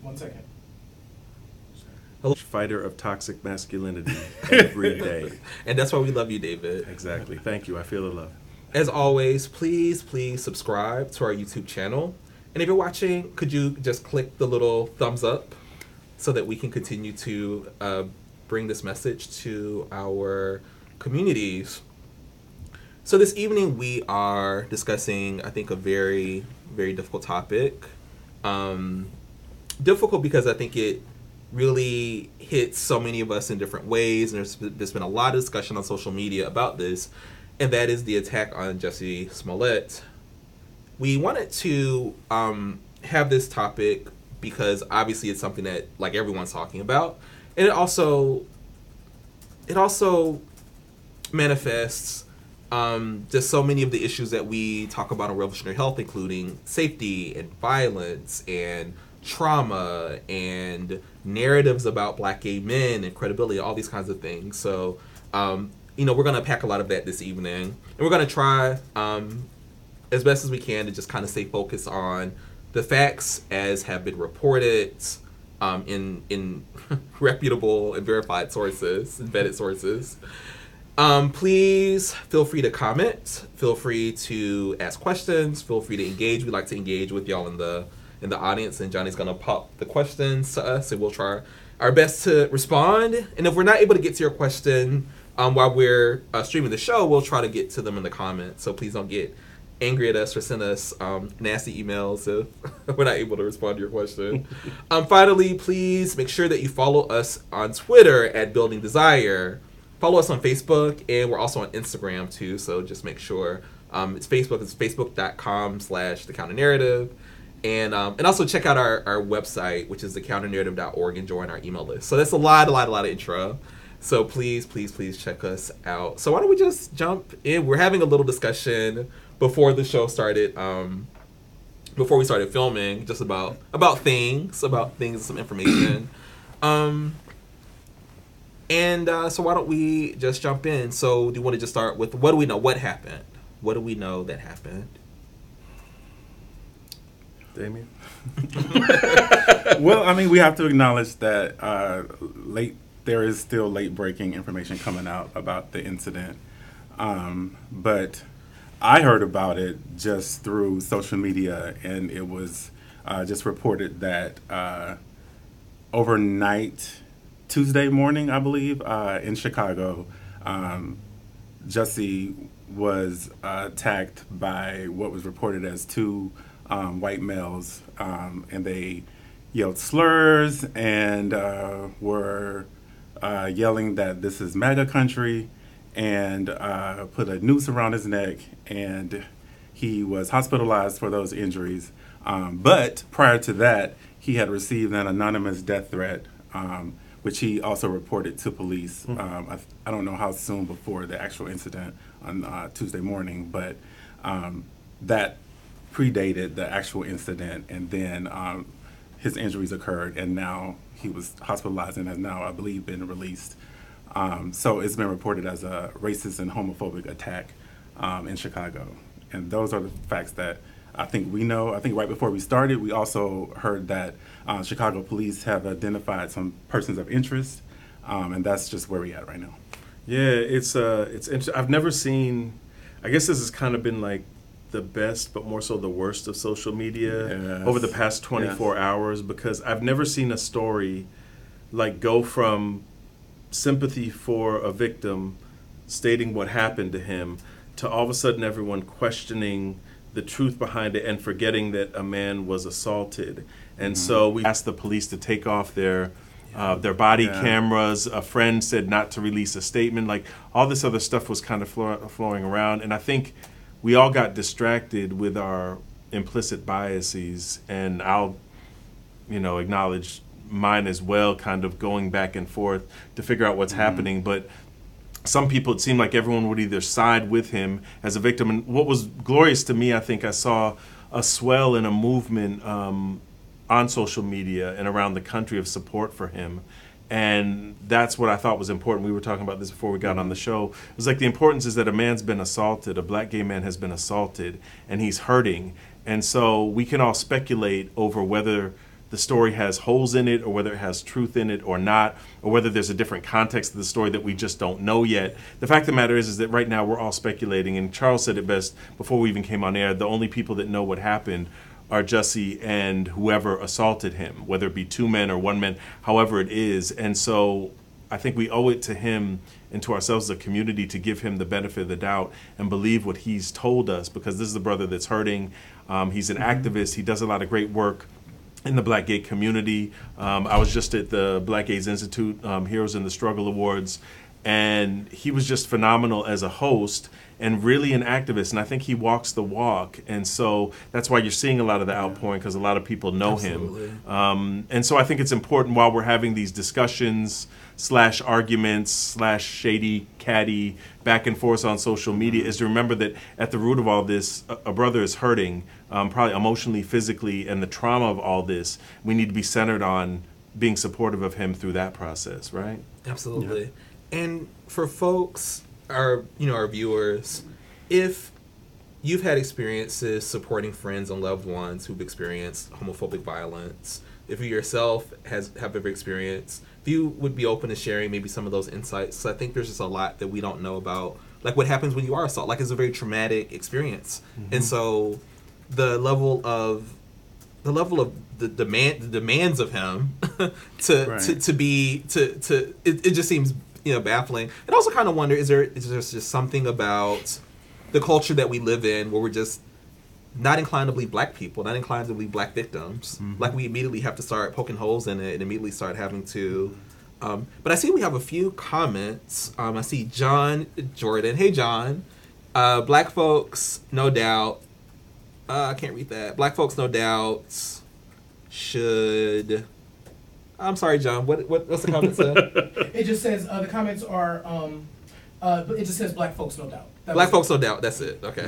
1 second. Hello. Fighter of toxic masculinity every day. And that's why we love you, David. Exactly. Thank you. I feel the love. As always, please subscribe to our YouTube channel. And if you're watching, could you just click the little thumbs up so that we can continue to bring this message to our communities. So this evening we are discussing, I think, a very, very difficult topic. Difficult because I think it really hits so many of us in different ways, and there's been a lot of discussion on social media about this, and that is the attack on Jussie Smollett. We wanted to have this topic because obviously it's something that like everyone's talking about, and it also manifests just so many of the issues that we talk about on Revolutionary Health, including safety and violence and trauma and narratives about Black gay men and credibility, all these kinds of things. So, we're going to pack a lot of that this evening. And we're going to try as best as we can to just kind of stay focused on the facts as have been reported in reputable and verified sources, and vetted sources. Please feel free to comment. Feel free to ask questions. Feel free to engage. We like to engage with y'all in the audience, and Johnny's gonna pop the questions to us, and we'll try our best to respond. And if we're not able to get to your question while we're streaming the show, we'll try to get to them in the comments. So please don't get angry at us or send us nasty emails if we're not able to respond to your question. Finally, please make sure that you follow us on Twitter at Building Desire. Follow us on Facebook, and we're also on Instagram too. So just make sure it's Facebook. It's facebook.com/thecounternarrative. And also check out our website, which is thecounternarrative.org, and join our email list. So that's a lot of intro. So please check us out. So why don't we just jump in? We're having a little discussion before the show started, before we started filming, just about things, some information. So why don't we just jump in? So do you want to just start with what do we know? What happened? What do we know that happened? Damien? Well, I mean, we have to acknowledge that there is still late-breaking information coming out about the incident. But I heard about it just through social media, and it was just reported that overnight, Tuesday morning, I believe, in Chicago, Jussie was attacked by what was reported as two white males, and they yelled slurs and were yelling that this is MAGA country, and put a noose around his neck, and he was hospitalized for those injuries. But prior to that, he had received an anonymous death threat, which he also reported to police. I don't know how soon before the actual incident on Tuesday morning, but that predated the actual incident, and then his injuries occurred, and now he was hospitalized and has now, I believe, been released. So it's been reported as a racist and homophobic attack in Chicago. And those are the facts that I think we know. I think right before we started, we also heard that Chicago police have identified some persons of interest, and that's just where we're at right now. Yeah, it's interesting. I've never seen, I guess this has kind of been like the best, but more so the worst of social media over the past 24 hours, because I've never seen a story like go from sympathy for a victim stating what happened to him to all of a sudden everyone questioning the truth behind it and forgetting that a man was assaulted. And so we asked the police to take off their body cameras. A friend said not to release a statement. Like all this other stuff was kind of flowing around. And I think we all got distracted with our implicit biases, and I'll, acknowledge mine as well, kind of going back and forth to figure out what's happening. But some people, it seemed like everyone would either side with him as a victim. And what was glorious to me, I think I saw a swell in a movement on social media and around the country of support for him. And that's what I thought was important. We were talking about this before we got on the show. It was like the importance is that a man's been assaulted, a Black gay man has been assaulted, and he's hurting. And so we can all speculate over whether the story has holes in it or whether it has truth in it or not, or whether there's a different context of the story that we just don't know yet. The fact of the matter is that right now we're all speculating, and Charles said it best before we even came on air. The only people that know what happened are Jussie and whoever assaulted him, whether it be two men or one man, however it is. And so I think we owe it to him and to ourselves as a community to give him the benefit of the doubt and believe what he's told us, because this is a brother that's hurting. He's an activist. He does a lot of great work in the Black gay community. I was just at the Black Gays Institute Heroes in the Struggle Awards, and he was just phenomenal as a host and really an activist, and I think he walks the walk, and so that's why you're seeing a lot of the outpouring, because a lot of people know him. And so I think it's important while we're having these discussions / arguments / shady catty back and forth on social media is to remember that at the root of all this, a brother is hurting, probably emotionally, physically, and the trauma of all this, we need to be centered on being supportive of him through that process, right? Absolutely. Yeah. And for folks, our viewers, if you've had experiences supporting friends and loved ones who've experienced homophobic violence, if you yourself have ever experienced, if you would be open to sharing maybe some of those insights. So I think there's just a lot that we don't know about, like what happens when you are assaulted. Like, it's a very traumatic experience, and so the level of the demands of him it just seems baffling. And also kind of wonder, is there just something about the culture that we live in where we're just not inclined to believe Black people, not inclined to believe Black victims. Like, we immediately have to start poking holes in it and immediately start having to. But I see we have a few comments. I see John Jordan. Hey, John. Black folks, no doubt. I can't read that. Black folks, no doubt, should. I'm sorry, John. What's the comment say? It just says the comments are. It just says Black folks, no doubt. Black folks, no doubt. That's it. Okay.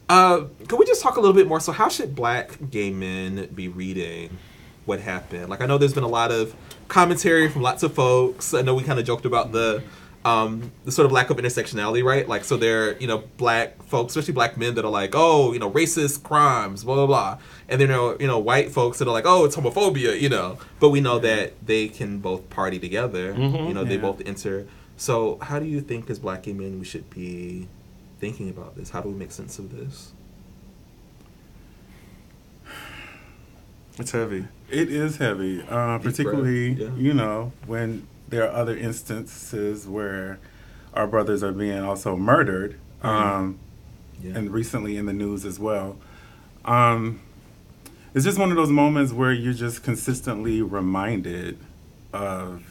Can we just talk a little bit more? So, how should Black gay men be reading what happened? Like, I know there's been a lot of commentary from lots of folks. I know we kind of joked about the sort of lack of intersectionality, right? Like, so there, Black folks, especially Black men, that are like, oh, racist crimes, blah, blah, blah. And then, white folks that are like, oh, it's homophobia, But we know that they can both party together. They both enter. So how do you think as Black gay men we should be thinking about this? How do we make sense of this? It's heavy. It is heavy, particularly, when there are other instances where our brothers are being also murdered, and recently in the news as well. It's just one of those moments where you're just consistently reminded of,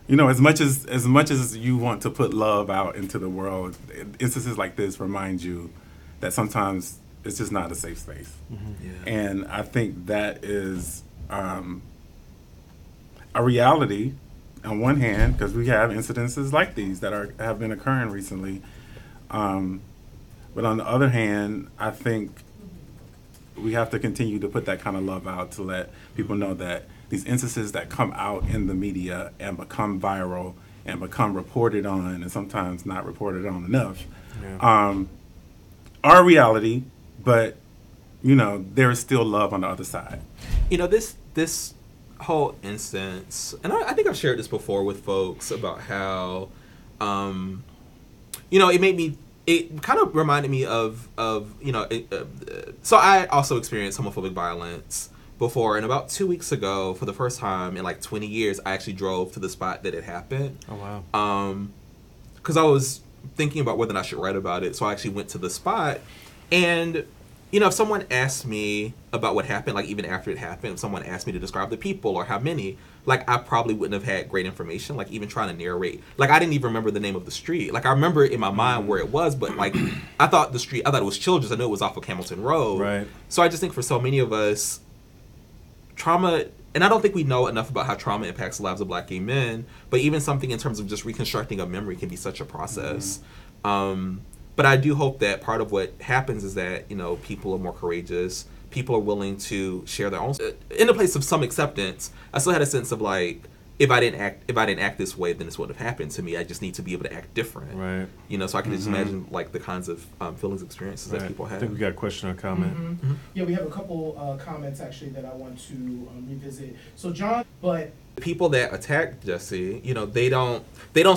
as much as you want to put love out into the world, instances like this remind you that sometimes it's just not a safe space. And I think that is a reality on one hand, because we have incidences like these that have been occurring recently. But on the other hand, I think we have to continue to put that kind of love out to let people know that these instances that come out in the media and become viral and become reported on, and sometimes not reported on enough, are a reality, but, there is still love on the other side. This whole instance, and I think I've shared this before with folks about how, it kind of reminded me of so I also experienced homophobic violence before, and about 2 weeks ago, for the first time in like 20 years, I actually drove to the spot that it happened. Oh, wow. Because I was thinking about whether or not I should write about it, so I actually went to the spot. And, if someone asked me about what happened, like even after it happened, if someone asked me to describe the people or how many, like I probably wouldn't have had great information, like even trying to narrate. Like I didn't even remember the name of the street. Like I remember in my mind where it was, but like I thought it was Children's. I knew it was off of Hamilton Road. Right. So I just think for so many of us, trauma, and I don't think we know enough about how trauma impacts the lives of Black gay men, but even something in terms of just reconstructing a memory can be such a process. But I do hope that part of what happens is that, people are more courageous. People are willing to share their own. In a place of some acceptance, I still had a sense of like, if I didn't act this way, then this would have happened to me. I just need to be able to act different. Right. You know, so I can just imagine like the kinds of feelings, experiences that people have. I think we got a question or comment. Yeah, we have a couple comments actually that I want to revisit. So John, but people that attack Jussie, you know, they don't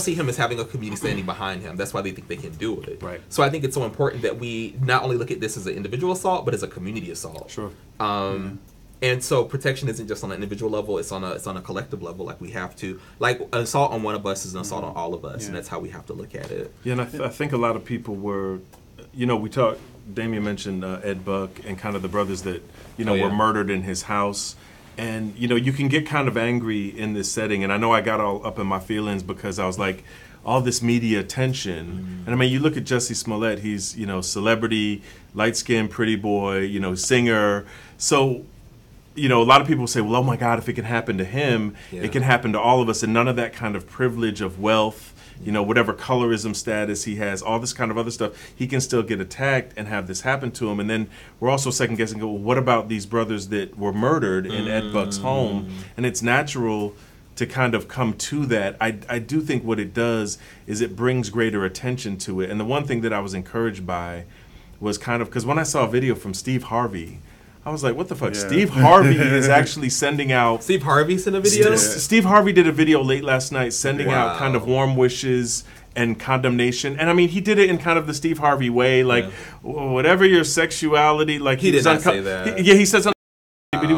see him as having a community standing behind him. That's why they think they can do it. Right. So I think it's so important that we not only look at this as an individual assault, but as a community assault. Sure. And so protection isn't just on an individual level; it's on a collective level. Like we have to, like an assault on one of us is an assault on all of us, and that's how we have to look at it. Yeah, and I think a lot of people were, you know, we talked. Damien mentioned Ed Buck and kind of the brothers that were murdered in his house. And, you know, you can get kind of angry in this setting. And I know I got all up in my feelings because I was like, all this media attention. And I mean, you look at Jussie Smollett, he's, you know, celebrity, light-skinned, pretty boy, you know, singer. So, you know, a lot of people say, well, oh my God, if it can happen to him, it can happen to all of us. And none of that kind of privilege of wealth, you know, whatever colorism status he has, all this kind of other stuff, he can still get attacked and have this happen to him. And then we're also second guessing, well, what about these brothers that were murdered in Ed Buck's home? And it's natural to kind of come to that. I do think what it does is it brings greater attention to it. And the one thing that I was encouraged by was kind of, because when I saw a video from Steve Harvey, I was like, what the fuck? Yeah. Steve Harvey is actually sending out... Steve Harvey sent a video? Steve Harvey did a video late last night sending out kind of warm wishes and condemnation. And I mean, he did it in kind of the Steve Harvey way, like, whatever your sexuality... like He did not say that. He said something, but he was